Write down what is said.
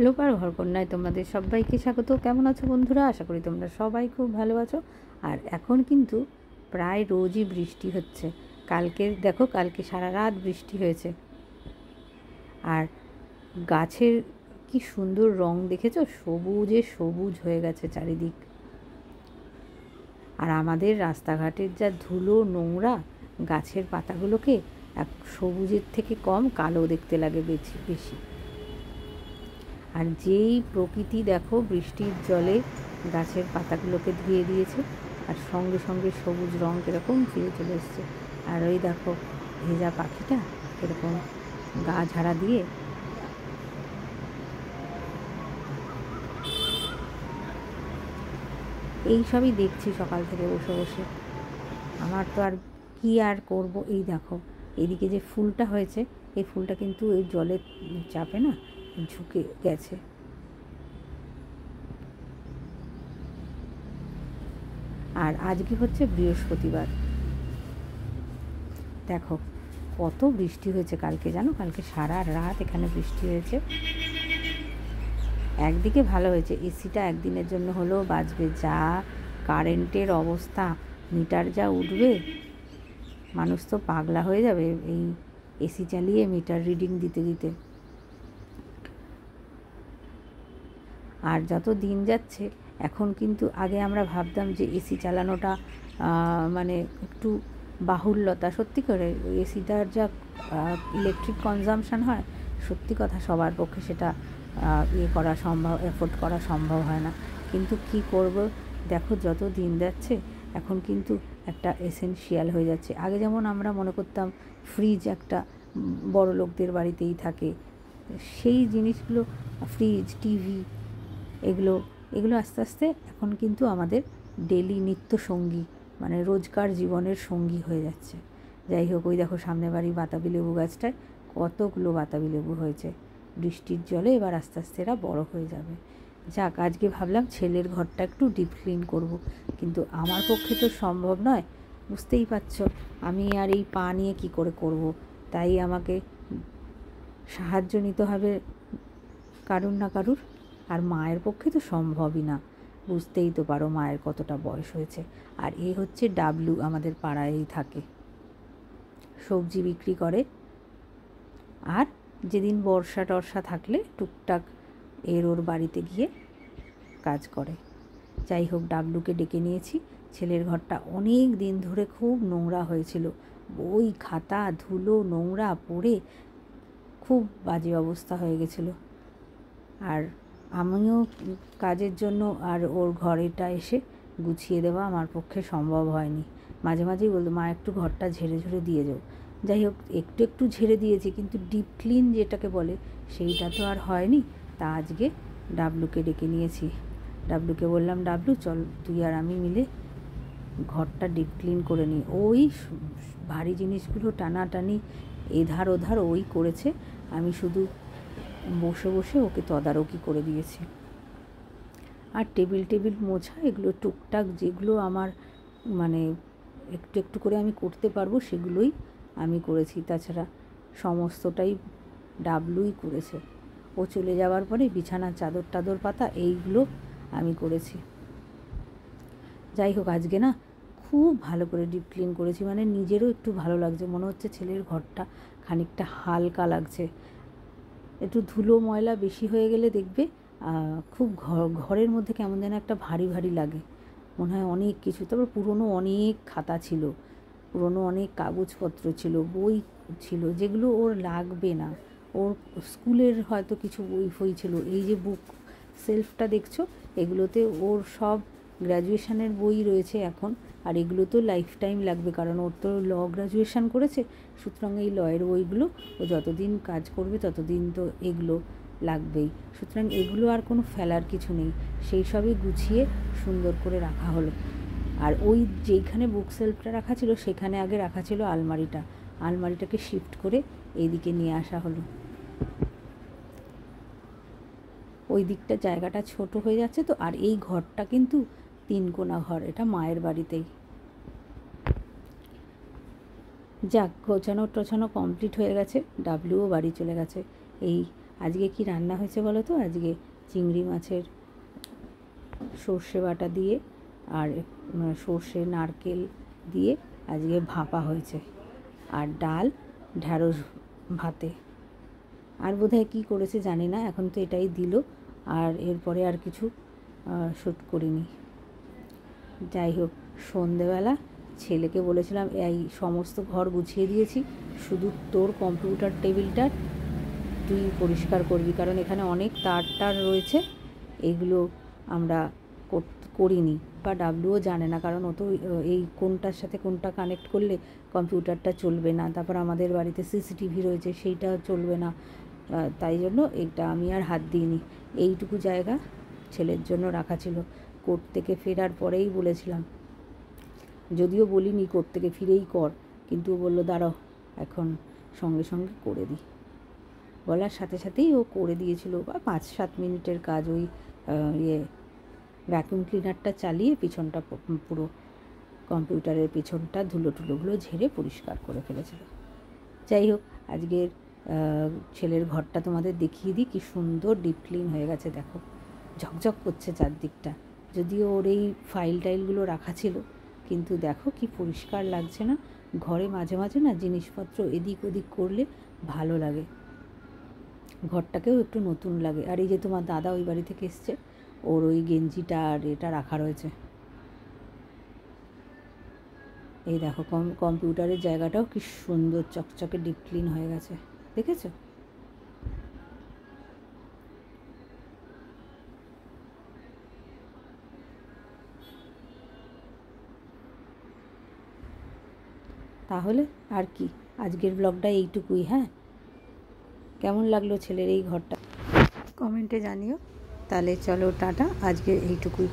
লোপার ঘরকন্যায় তোমাদের সবাইকে স্বাগত। কেমন আছো বন্ধুরা? আশা করি তোমরা সবাই খুব ভালো আছো। আর এখন কিন্তু প্রায় রোজই বৃষ্টি হচ্ছে। কালকে দেখো, কালকে সারা রাত বৃষ্টি হয়েছে। আর গাছের কি সুন্দর রং দেখেছো? সবুজে সবুজ হয়ে গেছে চারিদিক। আর আমাদের রাস্তাঘাটের যা ধুলো নোংরা, গাছের পাতাগুলোকে এক সবুজের থেকে কম কালো দেখতে লাগে বেশি। আর যেই প্রকৃতি দেখো বৃষ্টির জলে গাছের পাতাগুলোকে ধুয়ে দিয়েছে, আর সঙ্গে সঙ্গে সবুজ রং কীরকম ফিরে চলে এসছে। আর ওই দেখো ভেজা পাখিটা কীরকম গা ঝাড়া দিয়ে এই সবই দেখছি সকাল থেকে বসে বসে। আমার তো আর কি আর করব। এই দেখো এদিকে যে ফুলটা হয়েছে, এই ফুলটা কিন্তু এই জলের চাপে না ঝুঁকে গেছে। আর আজকে হচ্ছে বৃহস্পতিবার। দেখো কত বৃষ্টি হয়েছে কালকে, জানো? কালকে সারা রাত এখানে বৃষ্টি হয়েছে। একদিকে ভালো হয়েছে, এসিটা একদিনের জন্য হলেও বাঁচবে। যা কারেন্টের অবস্থা, মিটার যা উঠবে, মানুষ তো পাগলা হয়ে যাবে এই এসি চালিয়ে মিটার রিডিং দিতে দিতে। আর যত দিন যাচ্ছে এখন কিন্তু, আগে আমরা ভাবতাম যে এসি চালানোটা মানে একটু বাহুল্যতা। সত্যি করে এসিটার যা ইলেকট্রিক কনজামশান হয়, সত্যি কথা সবার পক্ষে সেটা এফোর্ড করা সম্ভব হয় না। কিন্তু কি করব, দেখো যত দিন যাচ্ছে এখন কিন্তু একটা এসেনশিয়াল হয়ে যাচ্ছে। আগে যেমন আমরা মনে করতাম ফ্রিজ একটা বড় লোকদের বাড়িতেই থাকে, সেই জিনিসগুলো, ফ্রিজ, টিভি, এগুলো আস্তে আস্তে এখন কিন্তু আমাদের ডেলি নিত্য সঙ্গী, মানে রোজকার জীবনের সঙ্গী হয়ে যাচ্ছে। যাই হোক, ওই দেখো সামনে বাড়ি বাতাবি লেবু গাছটায় কতগুলো বাতাবি লেবু হয়েছে। বৃষ্টির জলে এবার আস্তে আস্তে এরা বড় হয়ে যাবে। যাক, আজকে ভাবলাম ছেলের ঘরটা একটু ডিপ ক্লিন করব, কিন্তু আমার পক্ষে তো সম্ভব নয়। বুঝতেই পারছো আমি আর এই পা নিয়ে কী করে করব। তাই আমাকে সাহায্য নিতে হবে কারুর না কারুর। আর মায়ের পক্ষে তো সম্ভবই না, বুঝতেই তো পারো মায়ের কতটা বয়স হয়েছে। আর এ হচ্ছে ডাবলু, আমাদের পাড়ায়ই থাকে, সবজি বিক্রি করে। আর যেদিন বর্ষা টর্ষা থাকলে টুকটাক ওর বাড়িতে গিয়ে কাজ করে। যাই হোক, ডাবলুকে ডেকে নিয়েছি। ছেলের ঘরটা অনেক দিন ধরে খুব নোংরা হয়েছিল, বই খাতা ধুলো নোংরা পড়ে খুব বাজে অবস্থা হয়ে গেছিলো। আর আমিও কাজের জন্য আর ওর ঘরেটা এসে গুছিয়ে দেওয়া আমার পক্ষে সম্ভব হয়নি। মাঝে মাঝেই বলতো, মা একটু ঘরটা ঝেড়ে ঝেড়ে দিয়ে যাও। যাই হোক, একটু একটু ঝেড়ে দিয়েছি, কিন্তু ডিপ ক্লিন যেটাকে বলে সেইটা তো আর হয়নি। তা আজকে ডাবলুকে ডেকে নিয়েছি। ডাবলুকে বললাম, ডাবলু চল তুই আর আমি মিলে ঘরটা ডিপ ক্লিন করে নিই। ওই ভারী জিনিসগুলো টানাটানি এধার ওধার ওই করেছে, আমি শুধু বসে বসে ওকে তদারকি করে দিয়েছি। আর টেবিল মোছা, এগুলো টুকটাক যেগুলো আমার মানে একটু একটু করে আমি করতে পারবো সেগুলোই আমি করেছি। তাছাড়া সমস্তটাই ডাবলুই করেছে। ও চলে যাওয়ার পরে বিছানার চাদর টাদর পাতা এইগুলো আমি করেছি। যাই হোক, আজকে না খুব ভালো করে ডিপ ক্লিন করেছি, মানে নিজেরও একটু ভালো লাগছে। মনে হচ্ছে ছেলের ঘরটা খানিকটা হালকা লাগছে। একটু ধুলো ময়লা বেশি হয়ে গেলে দেখবে খুব ঘরের মধ্যে কেমন যেন একটা ভারী ভারী লাগে, মনে হয় অনেক কিছু। তারপর পুরনো অনেক খাতা ছিল, পুরনো অনেক কাগজপত্র ছিল, বই ছিল যেগুলো ওর লাগবে না। ওর স্কুলের হয়তো কিছু বই ফই ছিল। এই যে বুক সেলফটা দেখছো, এগুলোতে ওর সব গ্র্যাজুয়েশনের বই রয়েছে এখন। আর এগুলো তো লাইফ টাইম লাগবে, কারণ ওর তো ল গ্র্যাজুয়েশন করেছে, সুতরাং এই লয়ের বইগুলো ও যতদিন কাজ করবে ততদিন তো এগুলো লাগবেই। সুতরাং এগুলো আর কোনো ফেলার কিছু নেই, সেই সবই গুছিয়ে সুন্দর করে রাখা হলো। আর ওই যেইখানে বুক সেলফটা রাখা ছিল সেখানে আগে রাখা ছিল আলমারিটাকে শিফট করে এইদিকে নিয়ে আসা হলো। ওই দিকটা জায়গাটা ছোট হয়ে যাচ্ছে তো। আর এই ঘরটা কিন্তু 3 কোণা ঘর, এটা মায়ের বাড়িতেই। যাক, গোছানো টোছানো কমপ্লিট হয়ে গেছে, ডাবলুও বাড়ি চলে গেছে। এই আজকে কি রান্না হয়েছে বলো তো? আজকে চিংড়ি মাছের সর্ষে বাটা দিয়ে আর সর্ষে নারকেল দিয়ে আজকে ভাপা হয়েছে, আর ডাল ঢ্যাঁড়স ভাতে। আর বোধহয় কী করেছে জানি না, এখন তো এটাই দিল, আর এরপরে আর কিছু শ্যুট করিনি। যাই হোক, সন্ধেবেলা ছেলেকে বলেছিলাম এই সমস্ত ঘর গুছিয়ে দিয়েছি, শুধু তোর কম্পিউটার টেবিলটার তুই পরিষ্কার করবি, কারণ এখানে অনেক তার রয়েছে, এগুলো আমরা করিনি, বা ডাবলুও জানে না, কারণ ও তো এই কোনটার সাথে কোনটা কানেক্ট করলে কম্পিউটারটা চলবে না। তারপর আমাদের বাড়িতে সিসিটিভি রয়েছে, সেইটা চলবে না, তাই জন্য এটা আমি আর হাত দিইনি। এইটুকু জায়গা ছেলের জন্য রাখা ছিল, কোর্ট থেকে ফেরার পরেই বলেছিলাম, যদিও বলিনি কোর্ট থেকে ফিরেই কর, কিন্তু ও বললো দাঁড়াও এখন সঙ্গে সঙ্গে করে দিই, বলার সাথে সাথেই ও করে দিয়েছিল। বা 5-7 মিনিটের কাজ, ওই ভ্যাকুয়াম ক্লিনারটা চালিয়ে পিছনটা পুরো কম্পিউটারের পিছনটা ধুলোগুলো ঝেড়ে পরিষ্কার করে ফেলেছিল। যাই হোক, আজকের ছেলের ঘরটা তোমাদের দেখিয়ে দিই, কি সুন্দর ডিপ ক্লিন হয়ে গেছে, দেখো ঝকঝক করছে চারদিকটা। যদিও ওর এই ফাইলগুলো রাখা ছিল, কিন্তু দেখো কি পরিষ্কার লাগছে না? ঘরে মাঝে মাঝে না জিনিসপত্র এদিক ওদিক করলে ভালো লাগে, ঘরটাকেও একটু নতুন লাগে। আর এই যে তোমার দাদা ওই বাড়ি থেকে এসছে, ওর ওই গেঞ্জিটা আর এটা রাখা রয়েছে। এই দেখো কম্পিউটারের জায়গাটাও কি সুন্দর চকচকে ডিপ ক্লিন হয়ে গেছে, দেখেছো? তাহলে আর কি, আজকের ব্লগটা এইটুকুই। হ্যাঁ, কেমন লাগলো ছেলের এই ঘরটা কমেন্টে জানিও। তাহলে চলো টাটা, আজকে এইটুকুই।